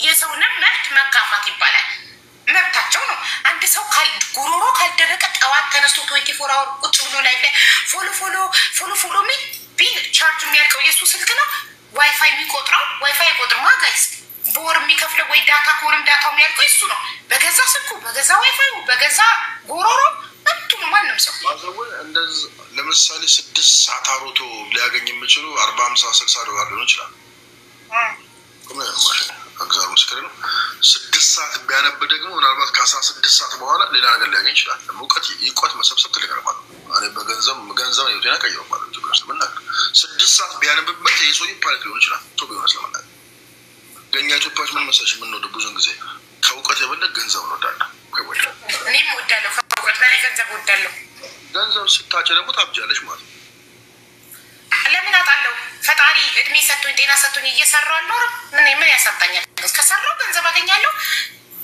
የሰውንም መብት መጋፋት ይባላል። መብታቸው ነው። አንድ ሰው ጉሮሮ ካልደረቀ ጠዋት ተነስቶ 24 አወር ቁጭ ብሎ ላይ ፎሎ ሚል ቢል ቻርጅ የሚያልቀው የሱ ስልክ ነው። ዋይፋይ የሚቆጥረው ዋይፋይ ቆጥር ማጋይስ በወር የሚከፍለው ወይ ዳታ ከሆነም ዳታው የሚያልቀው እሱ ነው። በገዛ ስልኩ በገዛ ዋይፋዩ በገዛ ጉሮሮ አንቱም ማንም ሰው እንደዚህ ለምሳሌ 6 ሰዓት አሮቶ ሊያገኝ የሚችሉ 40 50 60 ዶላር ሊሆን ይችላል። እግዚአብሔር ምስክር ነው። 6 ሰዓት ቢያነብ ደግሞ ምናልባት ከ16 ሰዓት በኋላ ሌላ ነገር ሊያገኝ ይችላል። ይቆት መሰብሰብ ትልቅ ማለት ነው። እኔ በገንዘብ የሆነ ቀየው ማለት ነው። ስለዚህ ምን ነገር 6 ሰዓት ቢያነብበት የሶይ ፓርክ ሊሆን ይችላል። ቶሎ ይመስላል። ገኛ ኢትዮጵያዎች ምን መሰለሽ ምን ነው ብዙን ጊዜ ከውቀት የበለጠ ገንዘብ ነው ዳዳ ከወደ እኔም ወዳለሁ ከውቀት በላይ ገንዘብ ወዳለሁ። ገንዘብ ስታጨ ደግሞ ታብጃለሽ ማለት ነው። ለምን አጣለው? ፈጣሪ እድሜ ሰጥቶኝ ጤና ሰጥቶኝ እየሰራው አልኖርም። ምን ያሳጣኛል? ከሰራው ገንዘብ አገኛለሁ።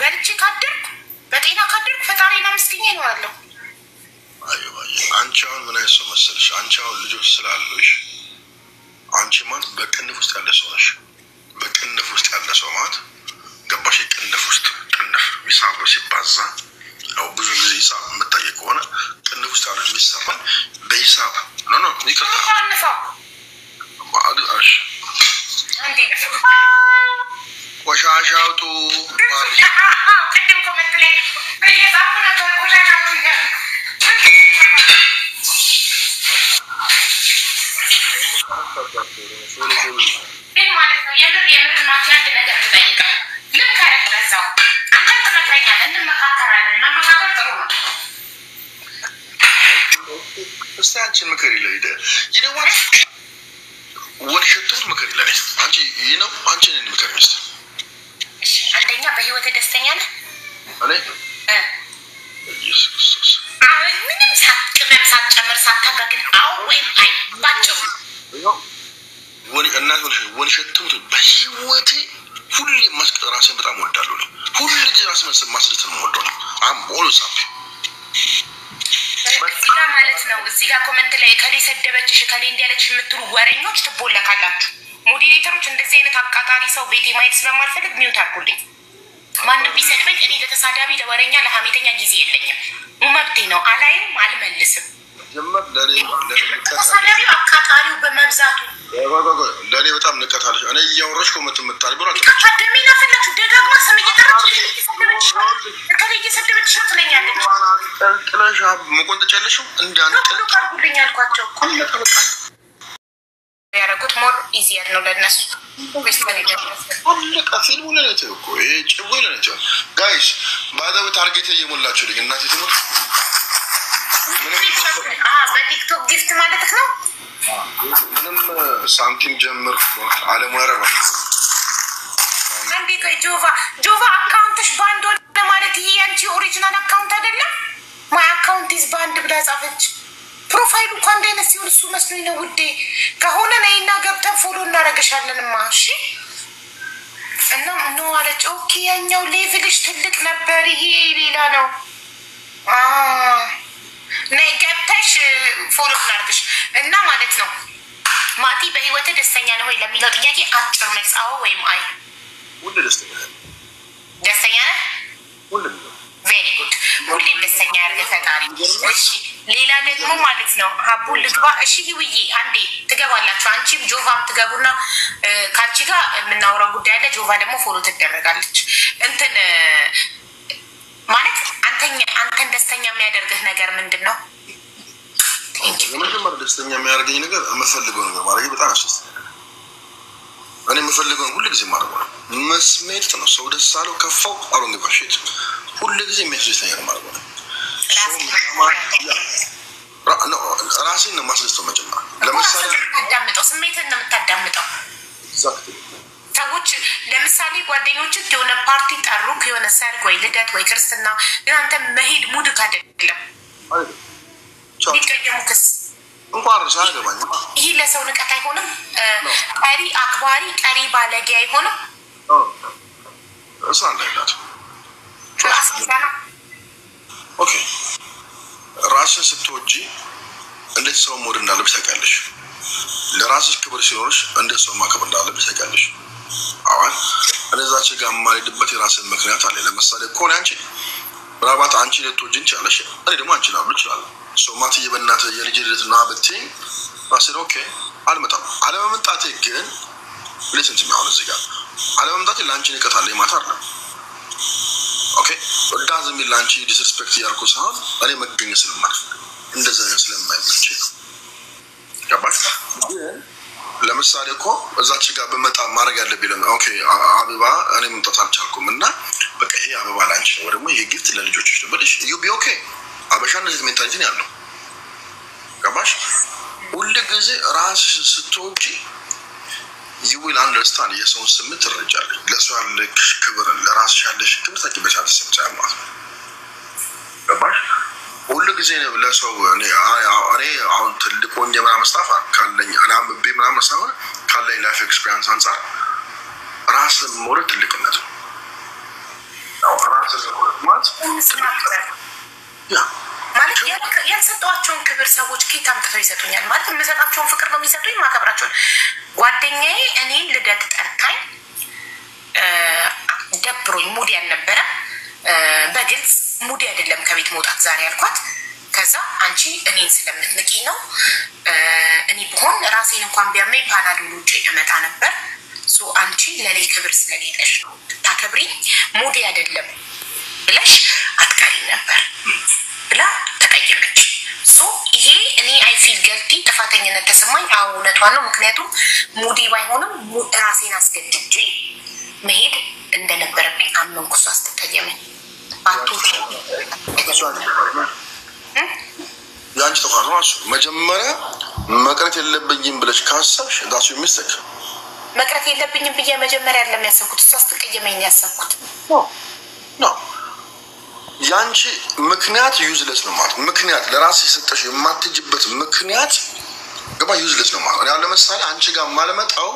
በልቼ ካደርኩ በጤና ካደርኩ ፈጣሪና ምስኪኝ ይኖራለሁ። አይ አንቺ አሁን ምን አይነት ሰው መሰለሽ? አንቺ አሁን ልጆች ስላሉሽ አንቺ ማለት በቅንፍ ውስጥ ያለ ሰው ነሽ። በቅንፍ ውስጥ ያለ ሰው ማለት ገባሽ? ቅንፍ ውስጥ ቅንፍ ሂሳብ ሲባዛ ያው ብዙ ጊዜ ሂሳብ የምታየው ከሆነ ቅንፍ ውስጥ ያለ የሚሰራ በሂሳብ ኖ ይከታ ማአድአሽ አንዴ ቆሻሻውጡ ቅድም ኮሜንት ላይ እየጻፉ ነበር ቆሻሻውጡ ይላል። ግን ማለት ነው የምር ማቻንድ ነገር እንጠይቃለን። ልክ አይደለም። አንተ ትመክረኛለህ፣ እንመካከራለን። መመካከር ጥሩ ነው። እስቲ አንቺ ምክር ይለይደ ይነዋል ወንሸቱት ምክር ይለኝ አንቺ ይነው አንቺ ነኝ ምክር ሚስት አንደኛ በህይወት ደስተኛ ነህ? ኢየሱስ ክርስቶስ ምንም ሳትቀመም ሳትጨምር ሳታጋግል አው ወይም አይ ባጭሩ ወንሸቱት በህይወቴ ሁሌ ራሴን በጣም ወዳለሁ። ሁሌ ራሴን ማስደሰት ነው ወዳለሁ። አም ኦልዌይስ ሃፒ እዚጋ ማለት ነው። እዚጋ ኮሜንት ላይ ከሌ ሰደበችሽ ከሌ እንዲያለች የምትሉ ወሬኞች ትቦለካላችሁ። ሞዴሬተሮች እንደዚህ አይነት አቃጣሪ ሰው ቤቴ ማየት ስለማልፈልግ ሚውት አድርጉልኝ። ማንም ቢሰድበኝ እኔ ለተሳዳቢ ለወሬኛ ለሐሜተኛ ጊዜ የለኝም። መብቴ ነው። አላይም አልመልስም። ጀመር ተሳዳቢው አቃጣሪው በመብዛቱ ለኔ በጣም ንቀታለሽ። እኔ እያወራሽ ኮሜንት የምታልብ ነው ተደሚና ፈለች ደጋግማ ስም እየጠራች እየሰደበች ትለኛለች። ጥለሻ መቆንጠጫለሽ እንዳንጠል ቀርቡልኝ አልኳቸው። ያረጉት ሞር ኢዚየር ነው ለነሱ። አለቃ ፊልሙ ላይ ነው እኮ ጭቡ ላይ ነው ጋይስ። ባዳው ታርጌት እየሞላችሁ ልኝ እናቴ ትሞት በቲክቶክ ጊፍት ማለት ነው። ምንም ሳንቲም ጀምር አለም ወረባ አንዴ ጆቫ አካውንትሽ ባንድ ወደ ማለት ይሄ አንቺ ኦሪጂናል አካውንት አይደለም። ማይ አካውንት ኢዝ ባንድ ብላ ጻፈች። ፕሮፋይሉ እንኳን እንደነስ ሲሆን እሱ መስሎኝ ነው ውዴ። ከሆነ ነይና ገብተን ፎሎ እናረጋሻለንማ። እሺ እና ነው አለች። ኦኬ ያኛው ሌቭልሽ ትልቅ ነበር፣ ይሄ ሌላ ነው። ነይ ገብተሽ ፎሎ እናርግሽ እና ማለት ነው። ማቲ በህይወት ደስተኛ ነው ወይ ለሚለው ጥያቄ አጭር መልስ አዎ ወይም አይ። ሁሉ ደስተኛ ነህ? ቬሪ ጉድ። ሁሌም ደስተኛ ያርገህ ፈጣሪ። እሺ ሌላ ደግሞ ማለት ነው ሀቡ ልግባ። እሺ ይውዬ አንዴ ትገባላችሁ። አንቺም ጆቫም ትገቡና ካንቺ ጋር የምናወራው ጉዳይ አለ። ጆቫ ደግሞ ፎሎ ትደረጋለች። እንትን ማለት አንተን ደስተኛ የሚያደርግህ ነገር ምንድን ነው? ለመጀመሪያ ደስተኛ የሚያደርገኝ ነገር የምፈልገው ነገር ማድረግ በጣም አስደስተኛል። እኔ የምፈልገው ሁሉ ጊዜ ማድረግ ነው። መስሜት ነው። ሰው ደስ አለው ከፋው አሮን ባሽት ሁሉ ጊዜ የሚያስደስተኝ ነገር ማድረግ ነው። ራሴን ነው ማስደስተው። መጀመሪያ ለምሳሌ ታዳምጠው ስሜትን ነው የምታዳምጠው። ሰዎች ለምሳሌ ጓደኞች የሆነ ፓርቲ ጠሩክ፣ የሆነ ሰርግ ወይ ልደት ወይ ክርስትና፣ ግን አንተ መሄድ ሙድ ካደለም ይቀየሙክስ እንኳን ሳገባኝ ይሄ ለሰው ንቀት አይሆንም? ቀሪ አክባሪ ቀሪ ባለጌ አይሆንም? እሷ እንዳይላት ኦኬ። ራስን ስትወጂ እንዴት ሰው ሞድ እንዳለብሽ ታውቂያለሽ። ለራስሽ ክብር ሲኖርሽ እንዴት ሰው ማክበር እንዳለብሽ ታውቂያለሽ። አሁን እነዛች ጋር ማልድበት የራስን ምክንያት አለ ለምሳሌ ኮን አንቺ ምናልባት አንቺ ልትወጂ እንችላለሽ እኔ ደግሞ አንቺ ላብሉ ይችላል ሶማት የበናተ የልጅ ልጅና በትኝ ማሰሮ ኦኬ አልመጣም አለመምጣቴ ግን ሊስን ቱ ሚ አሁን እዚህ ጋር አለመምጣቴ ላንቺ ንቀታለ ይማታል ኦኬ ወዳዝ ሚል ላንቺ ዲስሪስፔክት ያርኩ ሳይሆን እኔ መገኘት ስለማልፍ እንደዛ ስለማይመች ገባሽ ለምሳሌ እኮ እዛች ጋር በመጣ ማድረግ ያለብኝ ኦኬ አበባ እኔ መምጣት አልቻልኩም እና በቃ ይሄ አበባ ላንቺ ነው ደግሞ ይሄ ጊፍት ለልጆችሽ ነው ብለሽ ዩ ቢ ኦኬ አበሻነት ሜንታሊቲ ነው ያለው ገባሽ ሁሉ ጊዜ ራስሽ ስትወጪ you will understand የሰውን ስሜት ትረጃለሽ ለሰው ያለሽ ክብር ለራስሽ ያለሽ ክብር ታውቂበታለሽ ሰምቻለሁ ገባሽ ሁሉ ጊዜ ነው ለሰው እኔ አሁን ትልቅ ሆኜ ምናምን ስታፋ ካለኝ አናም በምናምን ሳይሆን ካለኝ ላይፍ ኤክስፒሪየንስ አንፃር ራስን መውደድ ትልቅነት ነው ራስን ማለት ያ ማለት ያልሰጧቸውን ክብር ሰዎች ከታም ተፈው ይሰጡኛል ማለት የምሰጣቸውን ፍቅር ነው የሚሰጡኝ ማከብራቸውን ጓደኛዬ እኔን ልደት ጠርታኝ ደብሮኝ ሙዲ ያልነበረ በግልጽ ሙዲ አይደለም ከቤት መውጣት ዛሬ ያልኳት ከዛ አንቺ እኔን ስለምትንቂ ነው እኔ በሆን ራሴን እንኳን ቢያመኝ ፓናዶል ውጪ እመጣ ነበር ሶ አንቺ ለኔ ክብር ስለሌለሽ ነው ታከብሪ ሙዲ አይደለም ብለሽ አትቀሪ ነበር ብላ ተቀየመች ሶ ይሄ እኔ አይ ፊል ገልቲ ተፋተኝነት ተሰማኝ አውነቷን ነው ምክንያቱም ሙዲ ባይሆንም ራሴን አስገድጄ መሄድ እንደነበረብኝ አመንኩ ሷ አስተቀየመኝ አጥቶሽ ያንቺ ተፋራሽ መጀመሪያ መቅረት የለብኝም ብለሽ ካሰብሽ ዳሱ ሚስተክ መቅረት የለብኝም ብዬ መጀመሪያ አይደለም ያሰብኩት ሷ አስተቀየመኝ ያሰብኩት ኖ ያንቺ ምክንያት ዩዝለስ ነው ማለት ምክንያት ለራስሽ ሰጠሽ የማትጅበት ምክንያት ገባ ዩዝለስ ነው ማለት ያለ ለምሳሌ አንቺ ጋር ማለመጣው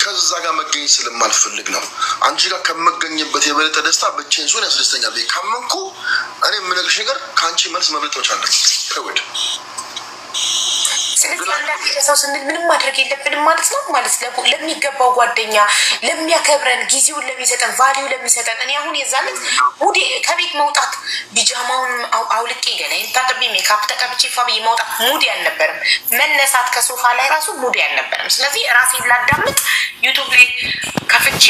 ከዛ ጋር መገኘት ስለማልፈልግ ነው አንቺ ጋር ከመገኘበት የበለጠ ደስታ በቼን ሶን ያስደስተኛል ካመንኩ እኔ ምንልሽ ነገር ካንቺ መልስ መብለጥ አለበት ተወድ ስለዚህ አንዳንድ ሰው ስንል ምንም ማድረግ የለብንም ማለት ነው ማለት ለሚገባው ጓደኛ ለሚያከብረን ጊዜውን ለሚሰጠን ቫልዩ ለሚሰጠን እኔ አሁን የዛለት ሙዲ ከቤት መውጣት ቢጃማውን አውልቄ ገለኝ ታጥቢ ሜካፕ ተቀብቼ ፋብይ መውጣት ሙዲ አልነበረም መነሳት ከሶፋ ላይ ራሱ ሙዲ አልነበረም ስለዚህ ራሴን ላዳምጥ ዩቲዩብ ላይ ከፍቼ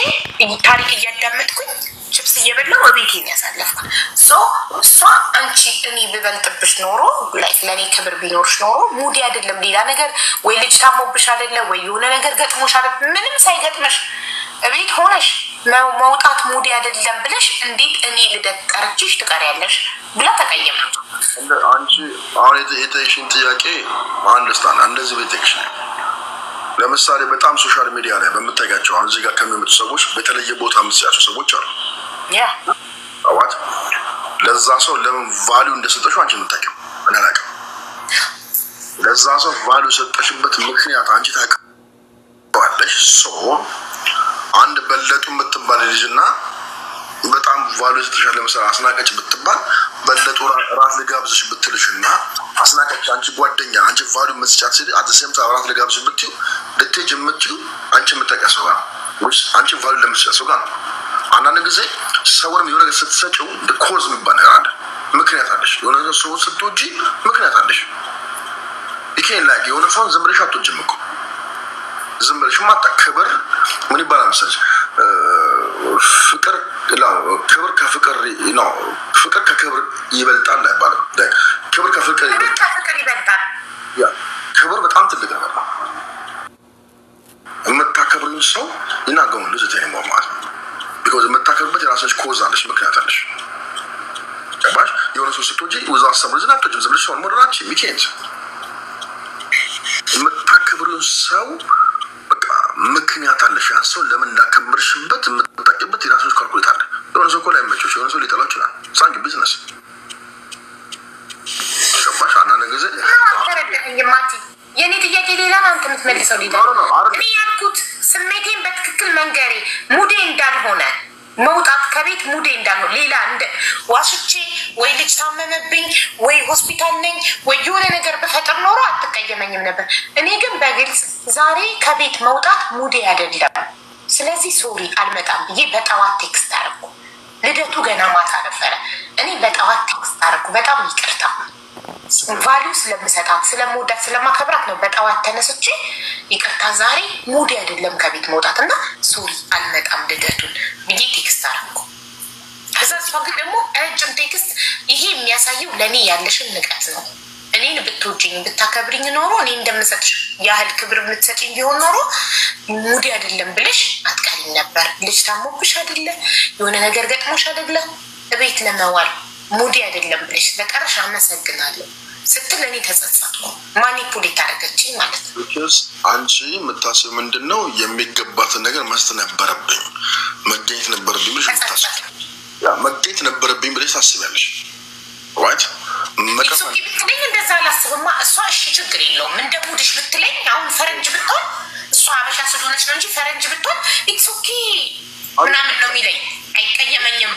ታሪክ እያዳመጥኩኝ ቺፕስ እየበላው ወቤቴን ያሳለፍኩ ሶ አንቺ እኔ በበልጥብሽ ኖሮ ላይክ ለኔ ክብር ቢኖርሽ ኖሮ ሙዲ አይደለም ሌላ ነገር ወይ ልጅ ታሞብሽ አይደለም ወይ የሆነ ነገር ገጥሞሽ አይደለም ምንም ሳይገጥመሽ እቤት ሆነሽ መውጣት ሙዲ አይደለም ብለሽ እንዴት እኔ ልደት ጠርችሽ ትቀሪያለሽ ብላ ተቀየመች አንቺ አሁን የተይሽን ጥያቄ አንደርስታንድ እንደዚህ ቤተክሽ ለምሳሌ በጣም ሶሻል ሚዲያ ላይ በመጠጋቸው አሁን እዚህ ጋር ከሚመጡ ሰዎች በተለየ ቦታ መስያቸው ሰዎች አሉ ያ አዋት ለዛ ሰው ለምን ቫልዩ እንደሰጠሽው አንቺ ምታውቂው እኔ አላውቅም ለዛ ሰው ቫልዩ ሰጠሽበት ምክንያት አንቺ ታውቂዋለሽ ሶ አንድ በለጡ የምትባል ልጅና በጣም ቫልዩ ሰጠሻለ ለምሳሌ አስናቀች ብትባል በለጡ ራስ ልጋብዝሽ ብትልሽና አስናቀች አንቺ ጓደኛ አንቺ ቫልዩ መስጫት ሲል አት ዘ ሴም ታይም ራስ ልጋብዝሽ ብትዩ ልትጅ የምትዩ አንቺ የምታውቂው ጋር ወይስ አንቺ ቫልዩ ለመስጫት ጋር አንዳንድ ጊዜ ሰውንም የሆነ ነገር ስትሰጪው ኮዝ የሚባል ነገር አለ ምክንያት አለሽ የሆነ ነገር ሰው ስትወጂ ምክንያት አለሽ ይሄን ላይ የሆነ ሰው ዝም ብለሽ አትወጂም እኮ ዝም ብለሽ ማታከብር ምን ይባላል መሰለሽ ፍቅር ክብር ከፍቅር ነው ፍቅር ከክብር ይበልጣል አይባልም ክብር ከፍቅር ይበልጣል ያ ክብር በጣም ትልቅ ነገር ነው የምታከብሩን ሰው ይናገሩን ልጅ ነው ማለት because የምታከብሩበት የራስሽ ኮዝ አለሽ ምክንያት አለሽ ገባሽ የሆነ ሰው ስትወጂ ወዛ ሰምርዝ ናቸው ዝም ብለሽ ሰው ወራች ሚኬንስ የምታከብሩን ሰው በቃ ምክንያት አለሽ ያን ሰው ለምን እንዳከብርሽበት የምትጠቂበት የራስሽ ካልኩሌት አለ የሆነ ሰው ኮላ አይመችሽ የሆነ ሰው ሊጠላው ይችላል ሳንክ ቢዝነስ ገባሽ አንዳንድ ጊዜ ማቲ የኔ ጥያቄ ሌላ ነው አንተ የምትመልሰው ሌላ እኔ ያልኩት ስሜቴን በትክክል መንገሬ ሙዴ እንዳልሆነ መውጣት ከቤት ሙዴ እንዳልሆነ ሌላ እንደ ዋሽቼ ወይ ልጅ ታመመብኝ ወይ ሆስፒታል ነኝ ወይ የሆነ ነገር በፈጠር ኖሮ አትቀየመኝም ነበር እኔ ግን በግልጽ ዛሬ ከቤት መውጣት ሙዴ አይደለም ስለዚህ ሶሪ አልመጣም ብዬ በጠዋት ቴክስት አደረኩ። ልደቱ ገና ማታ ነበረ። እኔ በጠዋት ቴክስት አደረኩ። በጣም ይቅርታ ቫልዩ ስለምሰጣት ስለምወዳት ስለማከብራት ነው በጠዋት ተነስቼ ይቅርታ ዛሬ ሙዲ አይደለም ከቤት መውጣትና ሶሪ አልመጣም ልደቱን ብዬ ቴክስት አደረኩ። ከዛ እሷ ግን ደግሞ ረጅም ቴክስት ይሄ የሚያሳየው ለእኔ ያለሽን ንቀት ነው። እኔን ብትወጂኝ ብታከብሪኝ ኖሮ እኔ እንደምሰጥሽ ያህል ክብር የምትሰጪኝ ቢሆን ኖሮ ሙዲ አይደለም ብለሽ አትቀሪም ነበር። ልጅ ታሞብሽ አይደለ የሆነ ነገር ገጥሞሽ አይደለ እቤት ለመዋል ሙዲ አይደለም ብለሽ ለቀረሽ አመሰግናለሁ ስትል እኔ ተጸጸትኩ። ማኒፑሌት አደረገችኝ ማለት ነው። አንቺ የምታስቢው ምንድን ነው? የሚገባትን ነገር መስጠት ነበረብኝ መገኘት ነበረብኝ ብለሽ መገኘት ነበረብኝ ብለሽ ታስቢያለሽ right? መቀበል ብትለኝ እንደዛ አላስብማ። እሷ እሺ ችግር የለውም እንደ ሙድሽ ብትለኝ አሁን ፈረንጅ ብትሆን እሷ አበሻ ስለሆነች ነው እንጂ ፈረንጅ ብትሆን ኢትስ ኦኬ ምናምን ነው የሚለኝ አይቀየመኝም።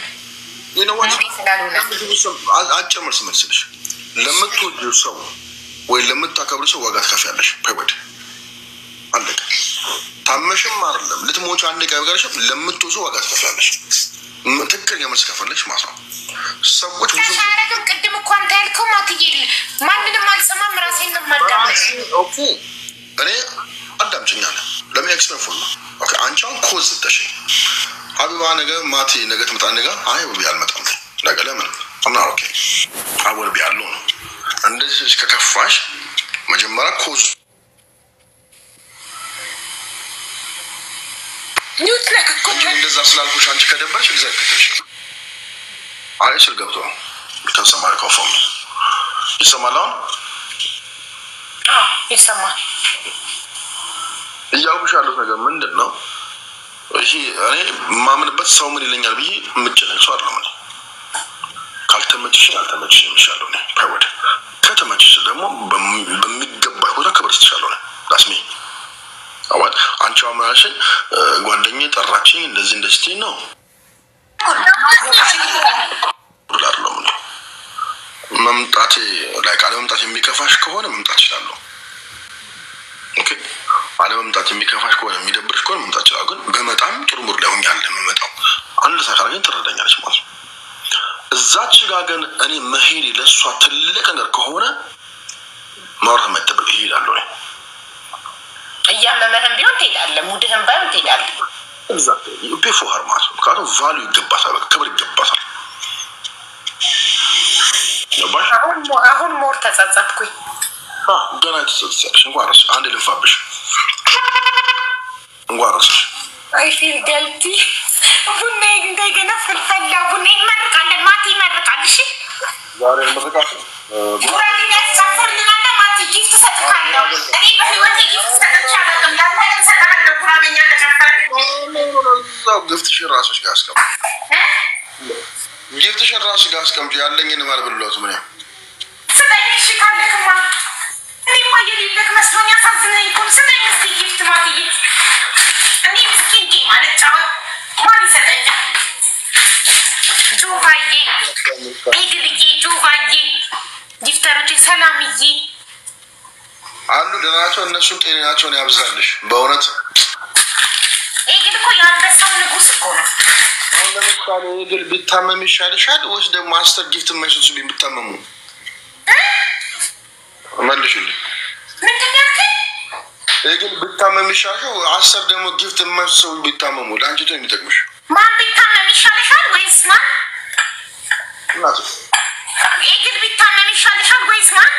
አጭር መልስ መልስልሽ። ለምትወጂው ሰው ወይ ለምታከብሪው ሰው ዋጋ ትከፍያለሽ። ፔሪድ አለቀ። ታመሽም አይደለም ልትሞች አንድ ቀን ጋርሽ ለምትወጂው ዋጋ ትከፍያለሽ። ትክክለኛ መልስ ከፈለሽ ማለት ነው። ሰዎች ብዙ ታረጋግም ቅድም እኮ አንተ ያልከው ማትዬ ማንንም አልሰማም ራሴን ነው ማዳመጥ። ኦኬ እኔ አዳምጪኛለሁ ለምን ኤክስፐርት ነው። ኦኬ አንቺን ኮዝ ተሽ አብባ ነገር ማቲ ነገር ትመጣ ነገር አይ ወብ ያልመጣም ነገር ለምን አና ኦኬ አወር ቢያሉ ነው እንደዚህ ከከፋሽ መጀመሪያ ኮዝ ኒውት ለክ እኮ እንደዛ ስላልኩሽ አንቺ ከደበረሽ እግዚአብሔር አይ ስልገብቶ ተሰማሪ ኮፎም ይሰማል ይሰማል እያልኩሽ ያለው ነገር ምንድን ነው? እሺ እኔ ማምንበት ሰው ምን ይለኛል ብዬ የምጨነቅ ሰው አይደለም። ካልተመችሽ አልተመችሽ ይሻለው ነው ፓወድ ከተመችሽ ደግሞ በሚገባ ቦታ ክብር ትችላለህ ነው ዳስሚ አዋት አንቺ አማራሽ ጓደኛዬ ጠራችኝ እንደዚህ ነው ብላለው ነው መምጣቴ ላይ ቃል መምጣት የሚከፋሽ ከሆነ መምጣት ይችላል። ኦኬ አለ መምጣት የሚከፋሽ ከሆነ የሚደብርሽ ከሆነ መምጣት ይችላል። ግን በመጣም ጥሩ ሙድ ላይ ሆኛል ለመመጣው አንድ ሳካራኝ ትረዳኛለች ማለት ነው። እዛች ጋር ግን እኔ መሄድ ለሷ ትልቅ ነገር ከሆነ ማውራት መጠበቅ ይሄዳል ነው እያመመህም ቢሆን ትሄዳለህ ሙድህም ባይሆን ትሄዳለህ። exactly you pay for her ማለት ነው። ካሉ ቫልዩ ይገባታል ክብር ይገባታል። አሁን ሞር ተጸጸትኩኝ። ገና ተጸጸትሽ እንኳን ራስሽ አንድ ልፋብሽ እንኳን ራስሽ I feel guilty ቡኔ እንደገና ፍልፈላ ቡኔ ይመርቃለን ማቲ ይመርቃል። እሺ ዛሬ መረቃት ጉራኒ ያሳፈርልና ማቲ ጊፍት ሰጥካለሁ እኔ በህይወቴ ጊፍት ሰጥቻለሁ ለምን ሰጥካለሁ ጉራኒኛ ተከፈለ ጊፍትሽን ራስሽ ጋር አስቀምጪ ጊፍትሽን ራስሽ ጋር አስቀምጪ ያለኝን ማልብሎት ምን ስለዚህ ካለክማ እኔ ማየልክ መስሎኛ ታዝነኝ እኮ ስለዚህ እስኪ ጊፍት ማቲ እኔ ምስኪን ጌም አልጫወት ማን ይሰጠኛል? ጆቫዬ ኤግልዬ ጆቫዬ ጊፍተሮቼ ሰላምዬ አንዱ ደናቸው እነሱ ጤናቸውን ያብዛልሽ በእውነት ኤግል እኮ ያንበሳው ንጉስ እኮ ነው። አሁን ለምሳሌ ኤግል ቢታመም ይሻልሻል ወይስ ደግሞ ማስተር ጊፍት የማይሰጡ ቢታመሙ መልሽልኝ ምንድን ነው ያልከኝ? ኤግል ቢታመም ይሻልሻል አስተር ደግሞ ጊፍት የማይሰጡ ቢታመሙ ለአንቺ ነው የሚጠቅምሽ? ማን ቢታመም ይሻልሻል ወይስ ማን? እናት ኤግል ቢታመም ይሻልሻል ወይስ ማን?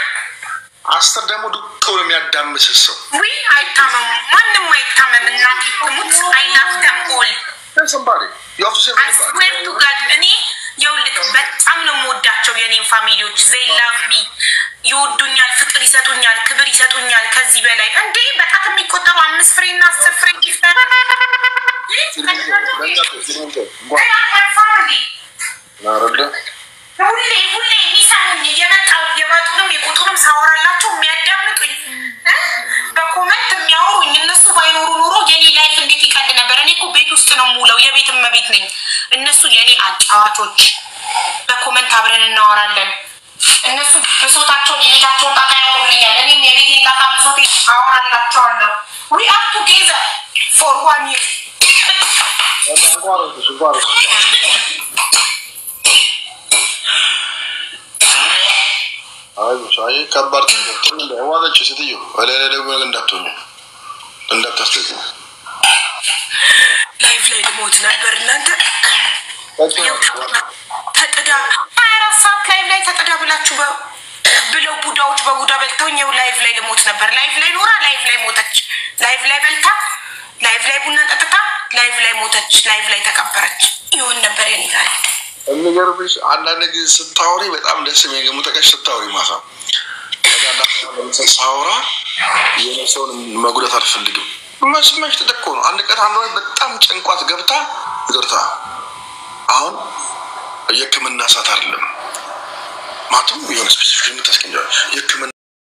አስተር ደግሞ ዱቅ የሚያዳምስ ሰው ወይ አይታመም ማንንም አይታመም እናት ትሙት አይላፍ ደምቆል somebody you have to say I swear to God እኔ የውልክ በጣም ነው የምወዳቸው የኔን ፋሚሊዎች they love me ይወዱኛል ፍቅር ይሰጡኛል ክብር ይሰጡኛል ከዚህ በላይ እንዴ በጣም የሚቆጠሩ 5 ፍሬና 10 ፍሬ ጊፍተር ሁሌ የሚሰሙኝ እየመጣው እየመጡንም የቁጥሩም ሳወራላቸው የሚያዳምጡኝ በኮመንት የሚያወሩኝ እነሱ ባይኖሩ ኖሮ የኔ ላይፍ እንዴት ይቀል ነበር። እኔ እኮ ቤት ውስጥ ነው የምውለው የቤት እመቤት ነኝ። እነሱ የኔ አጫዋቾች በኮመንት አብረን እናወራለን። እነሱ ብሶታቸውን የቤታቸውን ጣጣ ያወሩልኛል። እኔም የቤቴን ጣጣ ብሶቴ አወራላቸዋለሁ። we are together for 1 year. شاي كبرت هذا شيء سيديو ولا لا ما عندكتوني عندك تستيقظ لايف لاي الموت نبرنا أنت تتدا عرفت لايف لاي تتدا بلا تشوف بلو بودا وتبا بودا بلتوني ولايف لاي الموت نبر لايف لاي نورا لايف لاي موتش لايف لاي بلتا لايف لاي بونا تتتا لايف لاي موتش لايف لاي تكبرت يون نبر يعني قال የሚገርምሽ አንዳንድ ጊዜ ስታወሪ በጣም ደስ የሚገርም ተቀሽ ስታወሪ ማሳ ሳውራ የነሰውን መጉዳት አልፈልግም መስመሽ ተደቆ ነው አንድ ቀን አንዱ በጣም ጭንቋት ገብታ ይደርታ አሁን የክምና ሰዓት አይደለም ማቱም የሆነ ስፔሲፊክ የምታስቀኛው የክምና